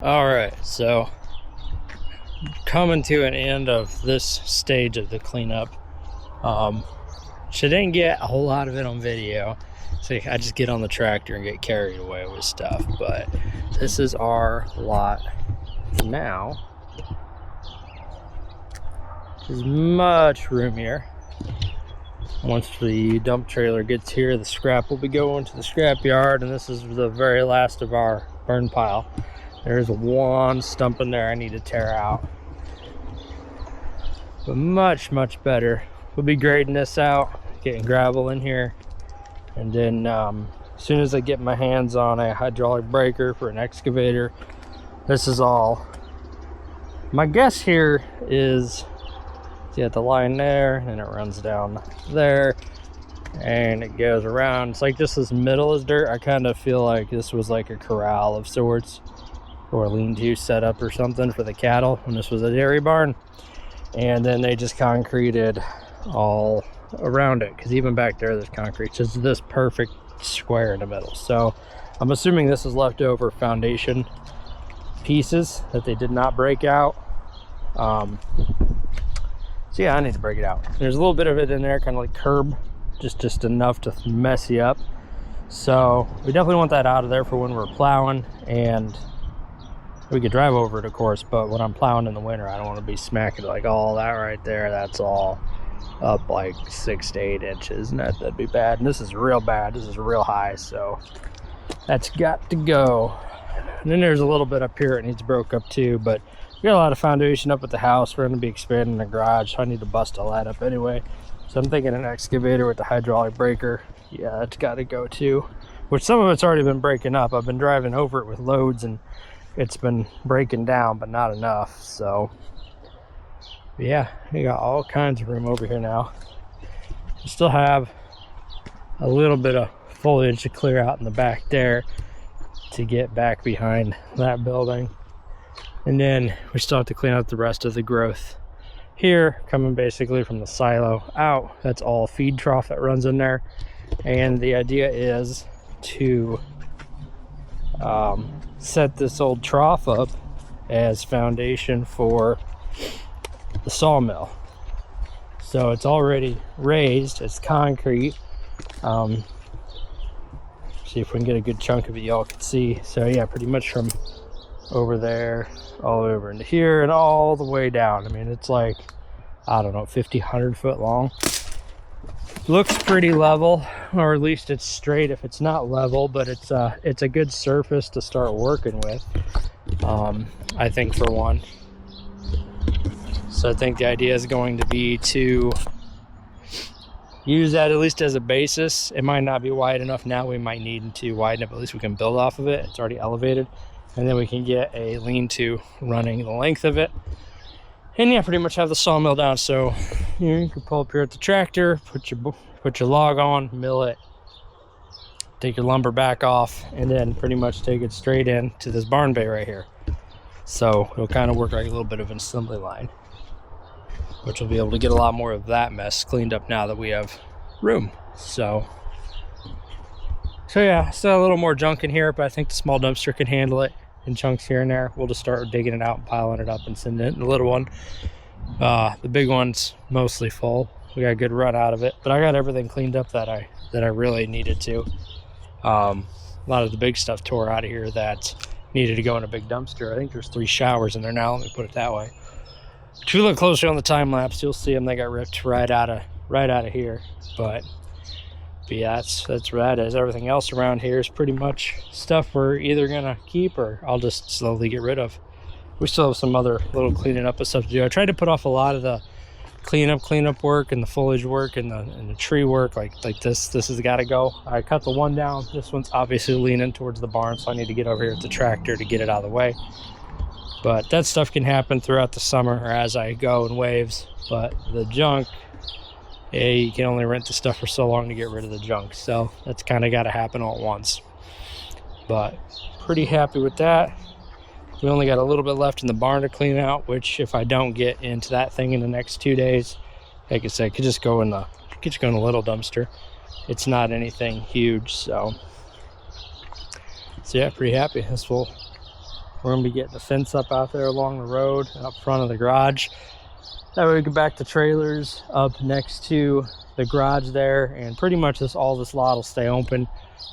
All right, so coming to an end of this stage of the cleanup. She didn't get a whole lot of it on video, so I just get on the tractor and get carried away with stuff. But this is our lot now. There's much room here. Once the dump trailer gets here, the scrap will be going to the scrap yard, and this is the very last of our burn pile. There's one stump in there I need to tear out. But much better. We'll be grading this out, getting gravel in here, and then as soon as I get my hands on a hydraulic breaker for an excavator, this is all. My guess here is, see at the line there, and it runs down there, and it goes around. It's like this is middle is dirt. I kind of feel like this was like a corral of sorts, or a lean-to setup or something for the cattle when this was a dairy barn. And then they just concreted all around it, because even back there there's concrete. Just this perfect square in the middle. So I'm assuming this is leftover foundation pieces that they did not break out. So yeah, I need to break it out. There's a little bit of it in there, kind of like curb, just enough to mess you up. So we definitely want that out of there for when we're plowing, and we could drive over it, of course, but when I'm plowing in the winter, I don't want to be smacking like all that right there. That's all up like 6 to 8 inches, and that'd be bad. And this is real bad. This is real high, so that's got to go. And then there's a little bit up here it needs broke up too, but we got a lot of foundation up at the house. We're going to be expanding the garage, so I need to bust all that up anyway. So I'm thinking an excavator with the hydraulic breaker. Yeah, that's got to go too. Which some of it's already been breaking up. I've been driving over it with loads, and it's been breaking down, but not enough. So yeah, we got all kinds of room over here now. We still have a little bit of foliage to clear out in the back there to get back behind that building. And then we still have to clean out the rest of the growth here, coming basically from the silo out. That's all feed trough that runs in there. And the idea is to set this old trough up as foundation for the sawmill. So it's already raised, it's concrete. See if we can get a good chunk of it y'all can see. So yeah, pretty much from over there all over into here and all the way down. I mean, it's like, I don't know, 50, 100 foot long. Looks pretty level, or at least it's straight if it's not level, but it's a good surface to start working with, I think, for one. So I think the idea is going to be to use that at least as a basis. It might not be wide enough now. We might need to widen it, but at least we can build off of it. It's already elevated. And then we can get a lean-to running the length of it. And yeah, pretty much have the sawmill down. So you can pull up here at the tractor, put your log on, mill it, take your lumber back off, and then pretty much take it straight in to this barn bay right here. So it'll kind of work like a little bit of an assembly line, which will be able to get a lot more of that mess cleaned up now that we have room. So yeah, still a little more junk in here, but I think the small dumpster can handle it in chunks here and there. We'll just start digging it out and piling it up and sending it in the little one. The big one's mostly full. We got a good run out of it, but I got everything cleaned up that I really needed to. A lot of the big stuff tore out of here that needed to go in a big dumpster. I think there's 3 showers in there now, let me put it that way. If you look closer on the time lapse, you'll see them. They got ripped right out of here. But yeah, that's rad. As everything else around here is pretty much stuff we're either gonna keep or I'll just slowly get rid of. We still have some other little cleaning up of stuff to do. I tried to put off a lot of the cleanup work and the foliage work and the tree work. Like this has got to go. I cut the one down. This one's obviously leaning towards the barn, so I need to get over here with the tractor to get it out of the way. But that stuff can happen throughout the summer or as I go in waves. But the junk, you can only rent the stuff for so long to get rid of the junk. So that's kind of got to happen all at once. But pretty happy with that. We only got a little bit left in the barn to clean out, which if I don't get into that thing in the next 2 days, like I said, could just go in the little dumpster. It's not anything huge, so yeah, pretty happy. This will We're gonna be getting the fence up out there along the road up front of the garage. That way we can back the trailers up next to the garage there, and pretty much all this lot will stay open.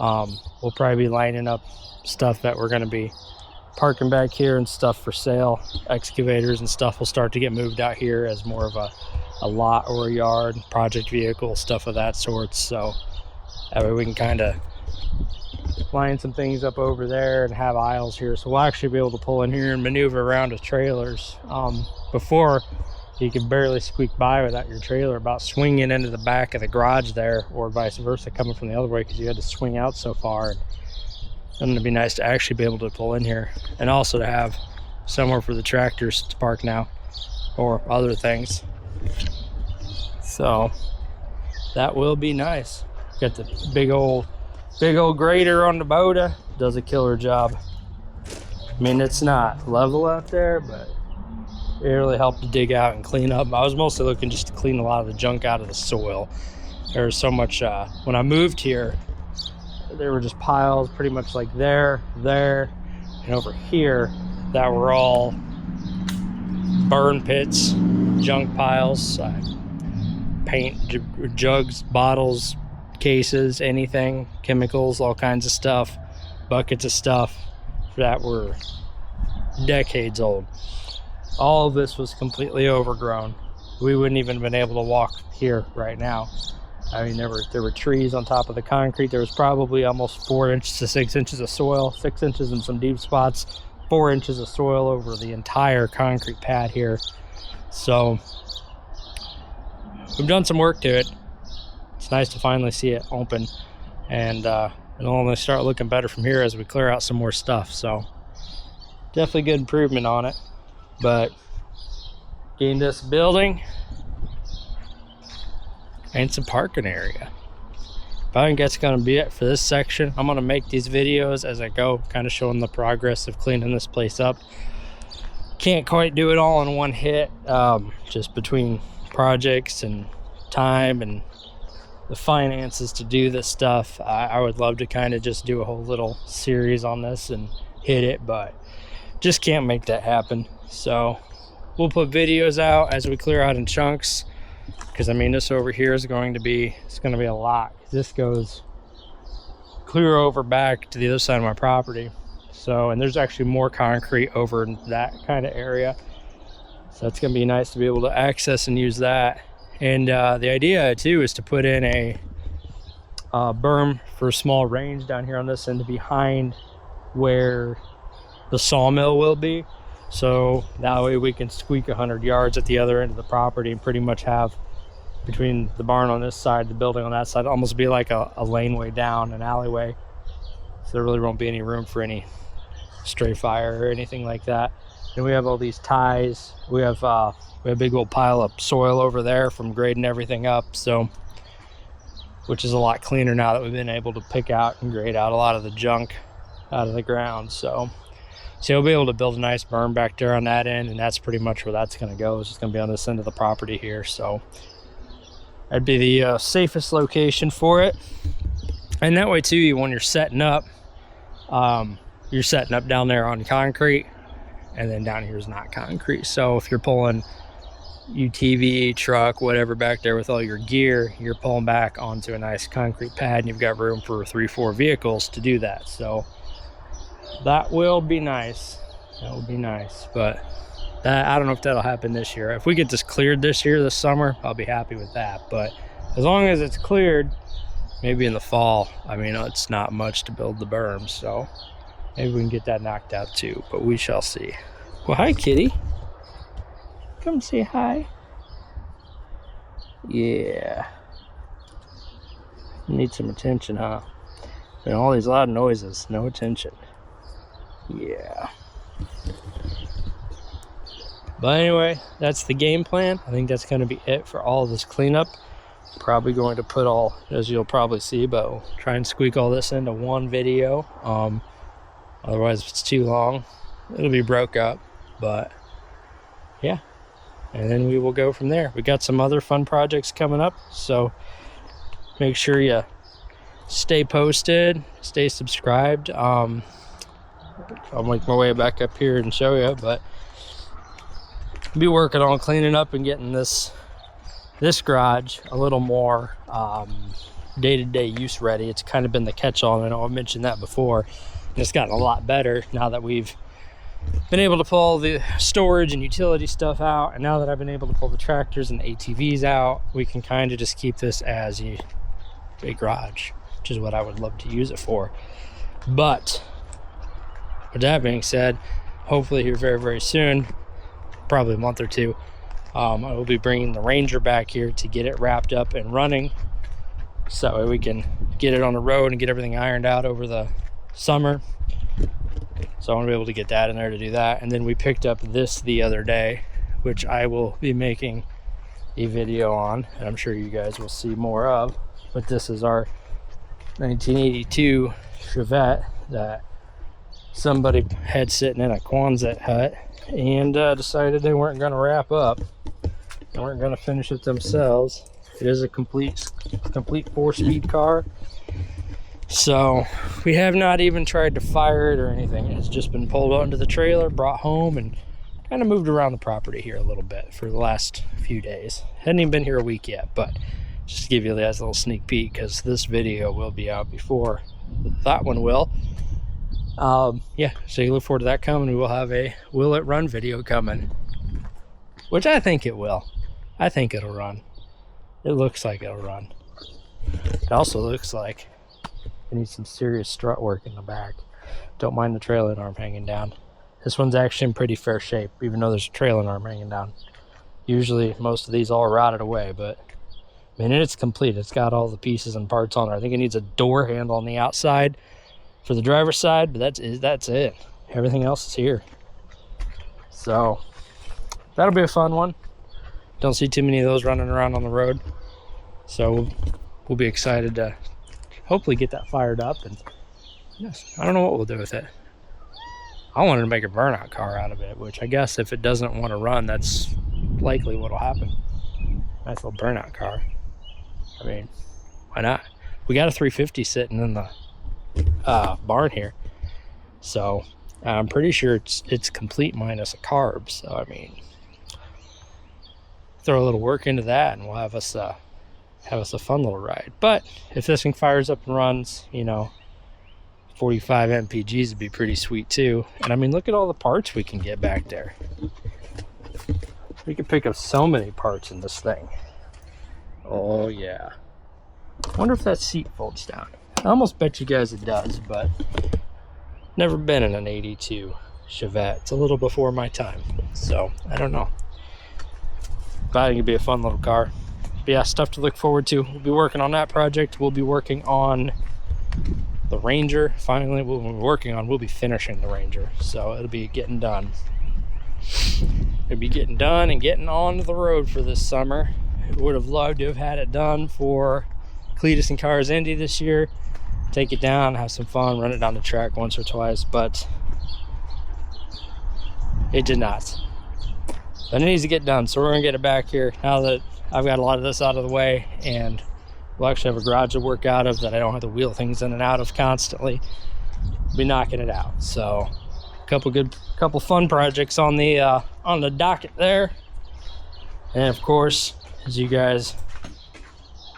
We'll probably be lining up stuff that we're gonna be parking back here and stuff for sale. Excavators and stuff will start to get moved out here as more of a lot or a yard, project vehicle, stuff of that sort. So that way we can kind of line some things up over there and have aisles here. So we'll actually be able to pull in here and maneuver around with trailers. Before, you could barely squeak by without your trailer about swinging into the back of the garage there, or vice versa coming from the other way, because you had to swing out so far. And it'd be nice to actually be able to pull in here, and also to have somewhere for the tractors to park now or other things. So that will be nice. Got the big old grader on the Boda. Does a killer job. I mean, it's not level out there, but it really helped to dig out and clean up. I was mostly looking just to clean a lot of the junk out of the soil. There was so much when I moved here, there were just piles pretty much like there, and over here that were all burn pits, junk piles, paint jugs, bottles, cases, anything, chemicals, all kinds of stuff, buckets of stuff that were decades old. All of this was completely overgrown. We wouldn't even have been able to walk here right now. I mean, there were trees on top of the concrete. There was probably almost 4 inches to 6 inches of soil, 6 inches in some deep spots, 4 inches of soil over the entire concrete pad here. So we've done some work to it. It's nice to finally see it open, and it'll only start looking better from here as we clear out some more stuff. So definitely good improvement on it. But getting this building and some parking area. But I think that's going to be it for this section. I'm going to make these videos as I go, kind of showing the progress of cleaning this place up. Can't quite do it all in one hit, just between projects and time and the finances to do this stuff. I would love to kind of just do a whole little series on this and hit it, but just can't make that happen. So we'll put videos out as we clear out in chunks, because I mean, this over here is going to be a lot. This goes clear over back to the other side of my property. So, and there's actually more concrete over in that kind of area. So it's going to be nice to be able to access and use that. And the idea too is to put in a berm for a small range down here on this end behind where the sawmill will be. So that way we can squeak 100 yards at the other end of the property and pretty much have between the barn on this side, the building on that side, almost be like a laneway down, an alleyway. So there really won't be any room for any stray fire or anything like that. And we have all these ties. We have a big old pile of soil over there from grading everything up. So, which is a lot cleaner now that we've been able to pick out and grade out a lot of the junk out of the ground. So we'll be able to build a nice berm back there on that end, and that's pretty much where that's going to go. It's just going to be on this end of the property here. So that'd be the safest location for it. And that way too, when you're setting up down there on concrete, and then down here is not concrete. So if you're pulling UTV, truck, whatever back there with all your gear, you're pulling back onto a nice concrete pad, and you've got room for 3-4 vehicles to do that. So that will be nice. That will be nice. But I don't know if that'll happen this year. If we get this cleared this summer, I'll be happy with that. But as long as it's cleared, maybe in the fall, I mean, it's not much to build the berm, so maybe we can get that knocked out too, but we shall see. Well, hi, kitty. Come say hi. Yeah. Need some attention, huh? And all these loud noises, no attention. Yeah. But anyway, that's the game plan. I think that's going to be it for all of this cleanup. Probably going to put all, as you'll probably see, but we'll try and squeak all this into one video. Otherwise, if it's too long, it'll be broke up. But yeah, and then we will go from there. We got some other fun projects coming up, so make sure you stay posted, stay subscribed. I'll make my way back up here and show you, but I'll be working on cleaning up and getting this garage a little more day-to-day use ready. It's kind of been the catch-all. I know I've mentioned that before, and it's gotten a lot better now that we've been able to pull the storage and utility stuff out, and now that I've been able to pull the tractors and the ATVs out, we can kind of just keep this as a garage, which is what I would love to use it for. But with that being said, hopefully here very, very soon, probably a month or two, I will be bringing the Ranger back here to get it wrapped up and running, so that way we can get it on the road and get everything ironed out over the summer. So I want to be able to get that in there to do that. And then we picked up this the other day, which I will be making a video on, and I'm sure you guys will see more of. But this is our 1982 Chevette that somebody had sitting in a Quonset hut and decided they weren't going to wrap up. They weren't going to finish it themselves. It is a complete 4-speed car. So we have not even tried to fire it or anything. It's just been pulled onto the trailer, brought home, and kind of moved around the property here a little bit for the last few days. Hadn't even been here a week yet, but just to give you guys a little sneak peek, because this video will be out before that one will. Yeah, so you look forward to that coming. We will have a Will It Run video coming, which I think it will. I think it'll run. It looks like it'll run. It also looks like it needs some serious strut work in the back. Don't mind the trailing arm hanging down. This one's actually in pretty fair shape, even though there's a trailing arm hanging down. Usually most of these all rotted away, but I mean, it's complete. It's got all the pieces and parts on it. I think it needs a door handle on the outside for the driver's side, but that's it. Everything else is here. So that'll be a fun one. Don't see too many of those running around on the road. So we'll be excited to hopefully get that fired up. And yes, I don't know what we'll do with it. I wanted to make a burnout car out of it, which I guess if it doesn't want to run, that's likely what'll happen. Nice little burnout car. I mean, why not? We got a 350 sitting in the barn here, so I'm pretty sure it's complete minus a carb. So I mean, throw a little work into that, and we'll have us a fun little ride. But if this thing fires up and runs, you know, 45 MPGs would be pretty sweet too. And I mean, look at all the parts we can get back there. We can pick up so many parts in this thing. Oh yeah. I wonder if that seat folds down. I almost bet you guys it does, but never been in an 82 Chevette. It's a little before my time, so I don't know. But I think it'd be a fun little car. But yeah, stuff to look forward to. We'll be working on that project. We'll be working on the Ranger. Finally, we'll be finishing the Ranger, so it'll be getting done. It'll be getting done and getting on the road for this summer. Would have loved to have had it done for Cleetus and Cars Indy this year. Take it down, have some fun, run it down the track once or twice, but it did not. But it needs to get done, so we're gonna get it back here now that I've got a lot of this out of the way, and we'll actually have a garage to work out of that I don't have to wheel things in and out of constantly. Be knocking it out. So couple fun projects on the docket there. And of course, as you guys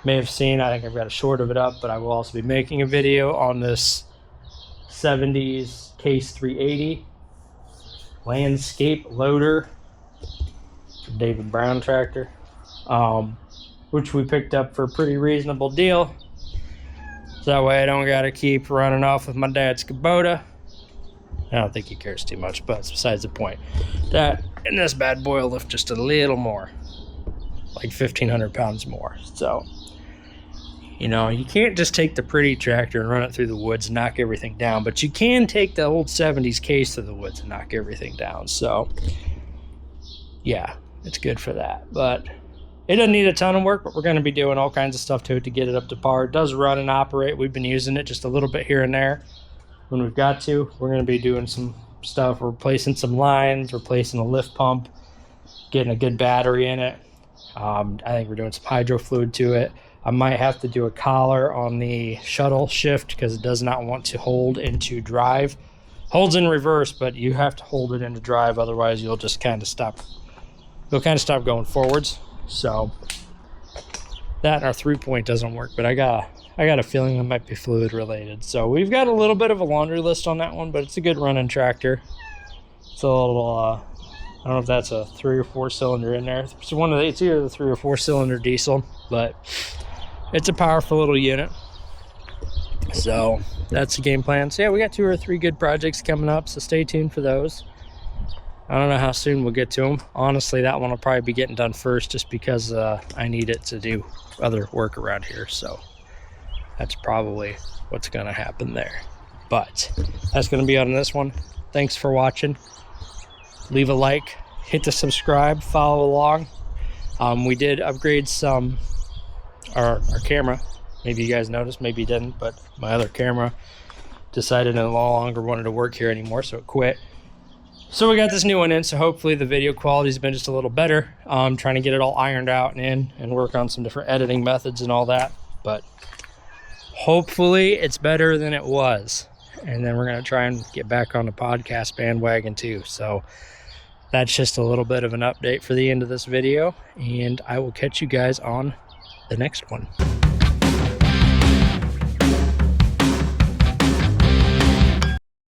may have seen, I think I've got a short of it up, but I will also be making a video on this 70s Case 380 landscape loader, David Brown tractor, which we picked up for a pretty reasonable deal. So that way I don't gotta keep running off with my dad's Kubota. I don't think he cares too much, but it's besides the point. That and this bad boy will lift just a little more, like 1,500 pounds more. So, you know, you can't just take the pretty tractor and run it through the woods and knock everything down, but you can take the old 70s Case through the woods and knock everything down. So, yeah, it's good for that. But it doesn't need a ton of work, but we're going to be doing all kinds of stuff to it to get it up to par. It does run and operate. We've been using it just a little bit here and there when we've got to. We're going to be doing some stuff, replacing some lines, replacing a lift pump, getting a good battery in it. I think we're doing some hydro fluid to it. I might have to do a collar on the shuttle shift because it does not want to hold into drive holds in reverse, but you have to hold it into drive, otherwise you'll just kind of stop. You'll kind of stop going forwards. So that and our 3-point doesn't work, but I got a feeling it might be fluid related. So we've got a little bit of a laundry list on that one, but it's a good running tractor. It's a little, I don't know if that's a 3 or 4 cylinder in there. It's either the 3 or 4 cylinder diesel, but it's a powerful little unit. So that's the game plan. So yeah, we got 2 or 3 good projects coming up, so stay tuned for those. I don't know how soon we'll get to them. Honestly, that one will probably be getting done first, just because I need it to do other work around here. So that's probably what's going to happen there. But that's going to be on this one. Thanks for watching. Leave a like, hit the subscribe, follow along. We did upgrade our camera. Maybe you guys noticed, maybe you didn't, but my other camera decided it no longer wanted to work here anymore, so it quit. So we got this new one in, so hopefully the video quality's been just a little better. I'm trying to get it all ironed out and in and work on some different editing methods and all that, but hopefully it's better than it was. And then we're going to try and get back on the podcast bandwagon too. So that's just a little bit of an update for the end of this video, and I will catch you guys on the next one.